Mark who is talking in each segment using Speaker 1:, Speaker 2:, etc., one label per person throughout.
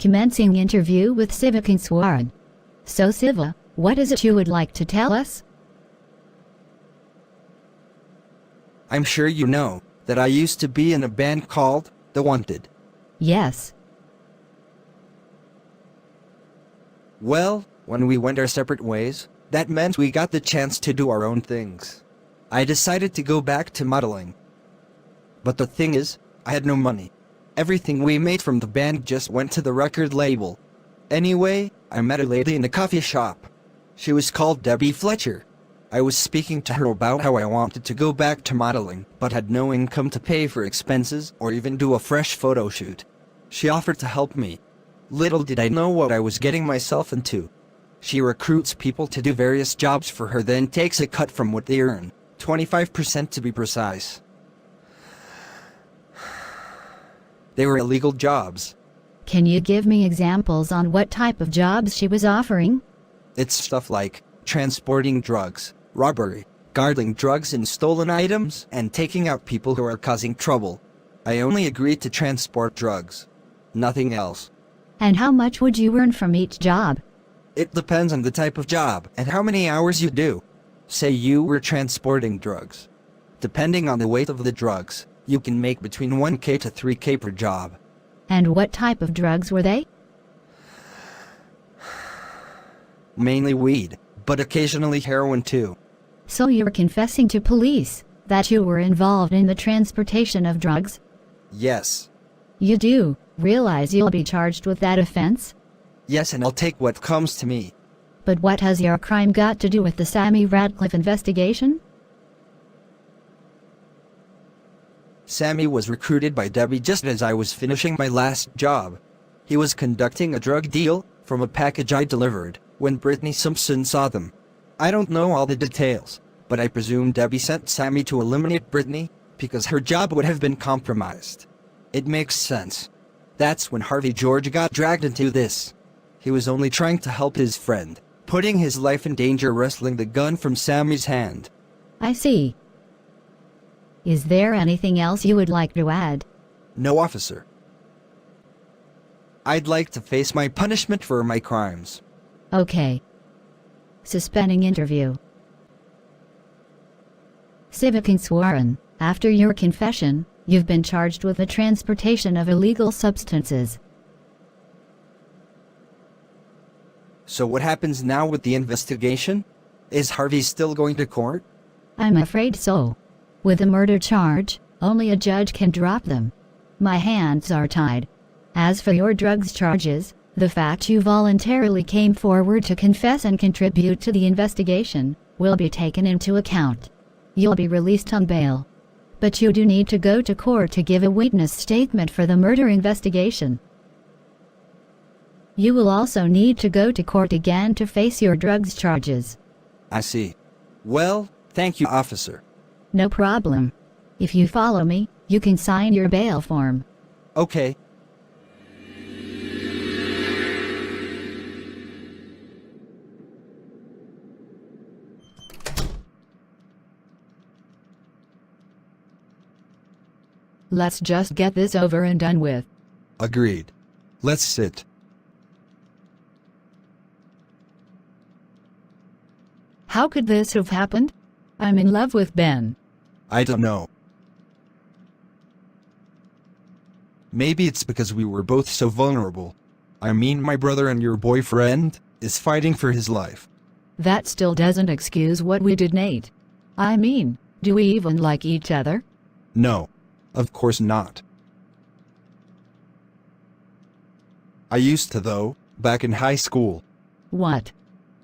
Speaker 1: Commencing interview with Siva Kingswaran. So Siva, what is it you would like to tell us?
Speaker 2: I'm sure you know that I used to be in a band called The Wanted.
Speaker 1: Yes.
Speaker 2: Well, when we went our separate ways, that meant we got the chance to do our own things. I decided to go back to modeling. But the thing is, I had no money. Everything we made from the band just went to the record label. Anyway, I met a lady in a coffee shop. She was called Debbie Fletcher. I was speaking to her about how I wanted to go back to modeling, but had no income to pay for expenses or even do a fresh photo shoot. She offered to help me. Little did I know what I was getting myself into. She recruits people to do various jobs for her, then takes a cut from what they earn, 25% to be precise. They were illegal jobs.
Speaker 1: Can you give me examples on what type of jobs she was offering?
Speaker 2: It's stuff like transporting drugs, robbery, guarding drugs and stolen items, and taking out people who are causing trouble. I only agreed to transport drugs. Nothing else.
Speaker 1: And how much would you earn from each job?
Speaker 2: It depends on the type of job and how many hours you do. Say you were transporting drugs. Depending on the weight of the drugs, you can make between 1K to 3K per job.
Speaker 1: And what type of drugs were they?
Speaker 2: Mainly weed, but occasionally heroin too.
Speaker 1: So you're confessing to police that you were involved in the transportation of drugs?
Speaker 2: Yes.
Speaker 1: You do realize you'll be charged with that offense?
Speaker 2: Yes, and I'll take what comes to me.
Speaker 1: But what has your crime got to do with the Sammy Radcliffe investigation?
Speaker 2: Sammy was recruited by Debbie just as I was finishing my last job. He was conducting a drug deal from a package I delivered when Brittany Simpson saw them. I don't know all the details, but I presume Debbie sent Sammy to eliminate Brittany because her job would have been compromised. It makes sense. That's when Harvey George got dragged into this. He was only trying to help his friend, putting his life in danger wresting the gun from Sammy's hand.
Speaker 1: I see. Is there anything else you would like to add?
Speaker 2: No, officer. I'd like to face my punishment for my crimes.
Speaker 1: Okay. Suspending interview. Siva Kingswaran, after your confession, you've been charged with the transportation of illegal substances.
Speaker 2: So what happens now with the investigation? Is Harvey still going to court?
Speaker 1: I'm afraid so. With a murder charge, only a judge can drop them. My hands are tied. As for your drugs charges, the fact you voluntarily came forward to confess and contribute to the investigation will be taken into account. You'll be released on bail. But you do need to go to court to give a witness statement for the murder investigation. You will also need to go to court again to face your drugs charges.
Speaker 2: I see. Well, thank you, officer.
Speaker 1: No problem. If you follow me, you can sign your bail form.
Speaker 2: Okay.
Speaker 1: Let's just get this over and done with.
Speaker 2: Agreed. Let's sit.
Speaker 1: How could this have happened? I'm in love with Ben.
Speaker 2: I don't know. Maybe it's because we were both so vulnerable. I mean, my brother and your boyfriend is fighting for his life.
Speaker 1: That still doesn't excuse what we did, Nate. I mean, do we even like each other?
Speaker 2: No. Of course not. I used to though, back in high school.
Speaker 1: What?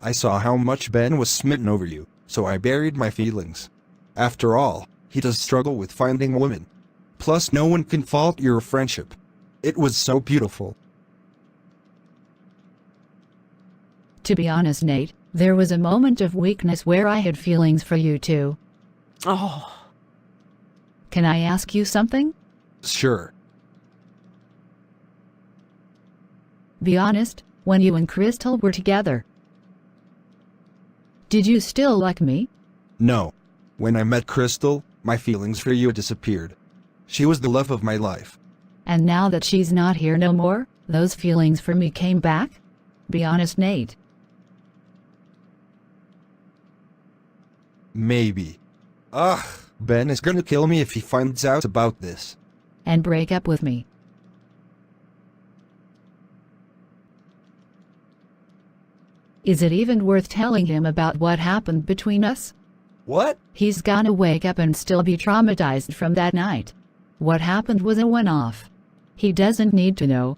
Speaker 2: I saw how much Ben was smitten over you, so I buried my feelings. After all, he does struggle with finding women. Plus no one can fault your friendship. It was so beautiful.
Speaker 1: To be honest, Nate, there was a moment of weakness where I had feelings for you too.
Speaker 2: Oh.
Speaker 1: Can I ask you something?
Speaker 2: Sure.
Speaker 1: Be honest, when you and Crystal were together, did you still like me?
Speaker 2: No. When I met Crystal, my feelings for you disappeared. She was the love of my life.
Speaker 1: And now that she's not here no more, Those feelings for me came back? Be honest, Nate.
Speaker 2: Maybe. Ugh, Ben is gonna kill me if he finds out about this.
Speaker 1: And break up with me. Is it even worth telling him about what happened between us?
Speaker 2: What?
Speaker 1: He's gonna wake up and still be traumatized from that night. What happened was a one-off. He doesn't need to know.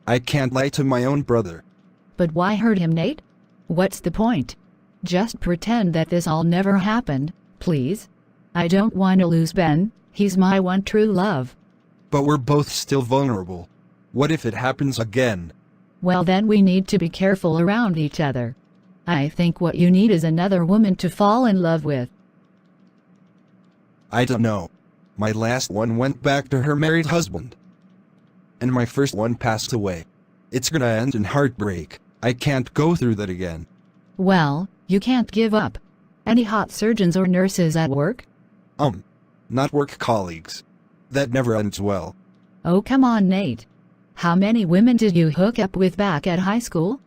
Speaker 2: I can't lie to my own brother.
Speaker 1: But why hurt him, Nate? What's the point? Just pretend that this all never happened, please. I don't want to lose Ben. He's my one true love.
Speaker 2: But we're both still vulnerable. What if it happens again?
Speaker 1: Well, then we need to be careful around each other. I think what you need is another woman to fall in love with.
Speaker 2: I don't know. My last one went back to her married husband. And my first one passed away. It's gonna end in heartbreak. I can't go through that again.
Speaker 1: Well, you can't give up. Any hot surgeons or nurses at work?
Speaker 2: Not work colleagues. That never ends well.
Speaker 1: Oh, come on, Nate. How many women did you hook up with back at high school?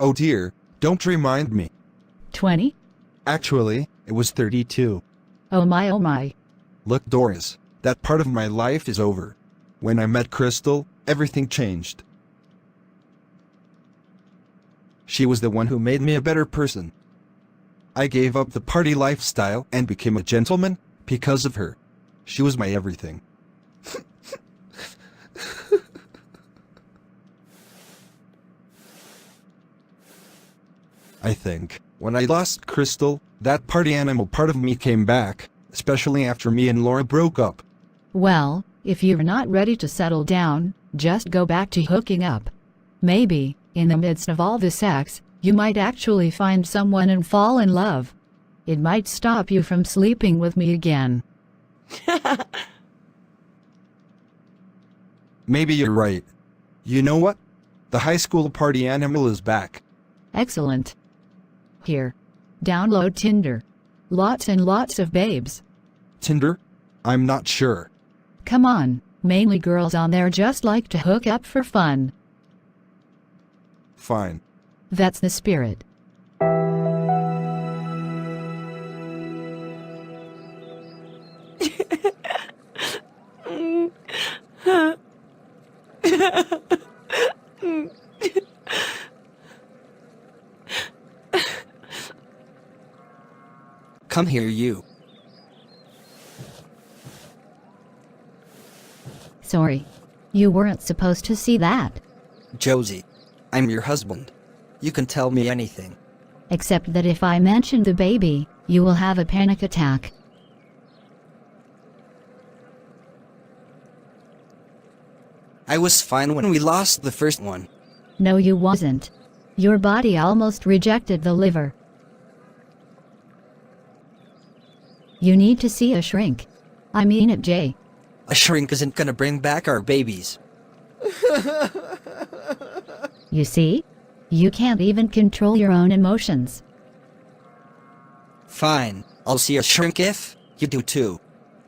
Speaker 2: Oh dear, don't remind me.
Speaker 1: 20?
Speaker 2: Actually, it was 32.
Speaker 1: Oh my, oh my.
Speaker 2: Look, Doris, that part of my life is over. When I met Crystal, everything changed. She was the one who made me a better person. I gave up the party lifestyle and became a gentleman because of her. She was my everything. I think, when I lost Crystal, that party animal part of me came back, especially after me and Laura broke up.
Speaker 1: Well, if you're not ready to settle down, just go back to hooking up. Maybe, in the midst of all the sex, you might actually find someone and fall in love. It might stop you from sleeping with me again.
Speaker 2: Maybe you're right. You know what? The high school party animal is back.
Speaker 1: Excellent. Here. Download Tinder. Lots and lots of babes.
Speaker 2: Tinder? I'm not sure.
Speaker 1: Come on, mainly girls on there just like to hook up for fun.
Speaker 2: Fine.
Speaker 1: That's the spirit.
Speaker 2: Come here, you.
Speaker 1: Sorry. You weren't supposed to see that.
Speaker 2: Josie, I'm your husband. You can tell me anything.
Speaker 1: Except that if I mention the baby, you will have a panic attack.
Speaker 2: I was fine when we lost the first one.
Speaker 1: No, you wasn't. Your body almost rejected the liver. You need to see a shrink. I mean it, Jay.
Speaker 2: A shrink isn't gonna bring back our babies.
Speaker 1: You see? You can't even control your own emotions.
Speaker 2: Fine, I'll see a shrink if you do too.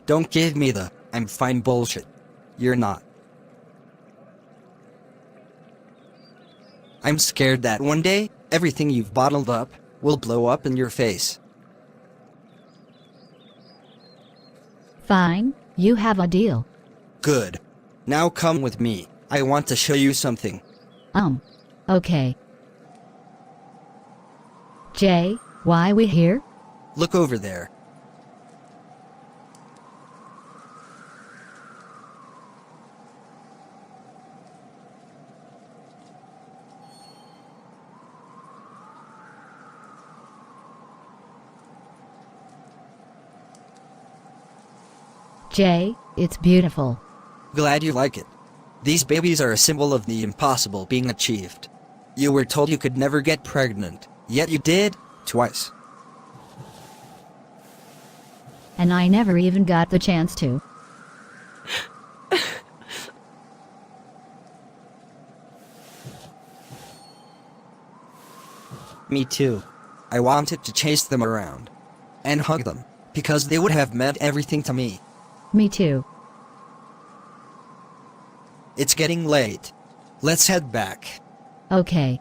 Speaker 2: Don't give me the I'm fine bullshit. You're not. I'm scared that one day, everything you've bottled up will blow up in your face.
Speaker 1: Fine, you have a deal.
Speaker 2: Good. Now come with me. I want to show you something.
Speaker 1: Okay. Jay, why we here?
Speaker 2: Look over there.
Speaker 1: Jay, it's beautiful.
Speaker 2: Glad you like it. These babies are a symbol of the impossible being achieved. You were told you could never get pregnant, yet you did, twice.
Speaker 1: And I never even got the chance to.
Speaker 2: Me too. I wanted to chase them around and hug them, because they would have meant everything to me.
Speaker 1: Me too.
Speaker 2: It's getting late. Let's head back.
Speaker 1: Okay.